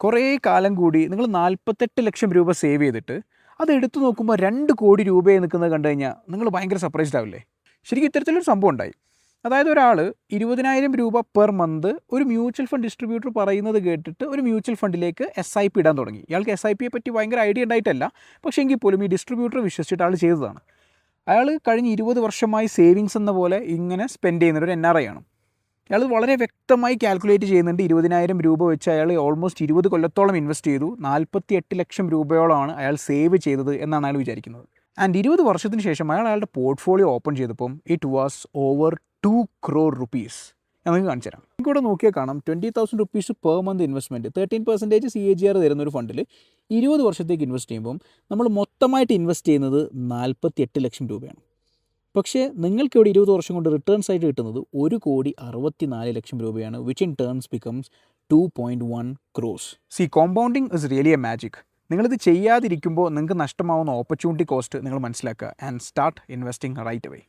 കുറേ കാലം കൂടി നിങ്ങൾ 48 ലക്ഷം രൂപ സേവ് ചെയ്തിട്ട് അത് എടുത്തു നോക്കുമ്പോൾ 2 കോടി രൂപയെ നിൽക്കുന്നത് കണ്ടു കഴിഞ്ഞാൽ നിങ്ങൾ ഭയങ്കര സർപ്രൈസ്ഡ് ആവില്ലേ? ശരിക്കും ഇത്തരത്തിലൊരു സംഭവം ഉണ്ടായി. അതായത് ഒരാൾ 20,000 രൂപ പെർ മന്ത് ഒരു മ്യൂച്വൽ ഫണ്ട് ഡിസ്ട്രിബ്യൂട്ടർ പറയുന്നത് കേട്ടിട്ട് ഒരു മ്യൂച്വൽ ഫണ്ടിലേക്ക് SIP ഇടാൻ തുടങ്ങി. ഇയാൾക്ക് SIPയെ പറ്റി ഭയങ്കര ഐഡിയ ഉണ്ടായിട്ടല്ല, പക്ഷേ എങ്കിൽ പോലും ഈ ഡിസ്ട്രിബ്യൂട്ടർ വിശ്വസിച്ചിട്ട് ആൾ ചെയ്തതാണ്. അയാൾ കഴിഞ്ഞ 20 വർഷമായി സേവിങ്സ് എന്ന പോലെ ഇങ്ങനെ സ്പെൻഡ് ചെയ്യുന്ന ഒരു NRI ആണ്. അയാൾ വളരെ വ്യക്തമായി കാൽക്കുലേറ്റ് ചെയ്യുന്നുണ്ട്. 20,000 രൂപ വെച്ച് അയാൾ ഓൾമോസ്റ്റ് 20 കൊല്ലത്തോളം ഇൻവെസ്റ്റ് ചെയ്തു. 48 ലക്ഷം രൂപയോളമാണ് അയാൾ സേവ് ചെയ്തത് എന്നാണ് അയാൾ വിചാരിക്കുന്നത്. ആൻഡ് 20 വർഷത്തിന് ശേഷം അയാളുടെ പോർട്ട്ഫോളിയോ ഓപ്പൺ ചെയ്തപ്പം it was over 2 crore rupees. ഞാൻ നിങ്ങൾക്ക് കാണിച്ചു തരാം. ഇവിടെ നോക്കിയാൽ കാണാം 20,000 rupees per month investment 13% CAGR തരുന്ന ഒരു ഫണ്ടിൽ 20 വർഷത്തേക്ക് ഇൻവെസ്റ്റ് ചെയ്യുമ്പം നമ്മൾ മൊത്തമായിട്ട് ഇൻവെസ്റ്റ് ചെയ്യുന്നത് 48 ലക്ഷം രൂപയാണ്. പക്ഷേ നിങ്ങൾക്ക് ഇവിടെ 20 വർഷം കൊണ്ട് റിട്ടേൺസ് ആയിട്ട് കിട്ടുന്നത് 1,64 ലക്ഷം രൂപയാണ്, which in turns becomes 2.1 crores. സി compounding is really a magic. നിങ്ങളിത് ചെയ്യാതിരിക്കുമ്പോൾ നിങ്ങൾക്ക് നഷ്ടമാവുന്ന ഓപ്പർച്യൂണിറ്റി കോസ്റ്റ് നിങ്ങൾ മനസ്സിലാക്കുക and start investing right away.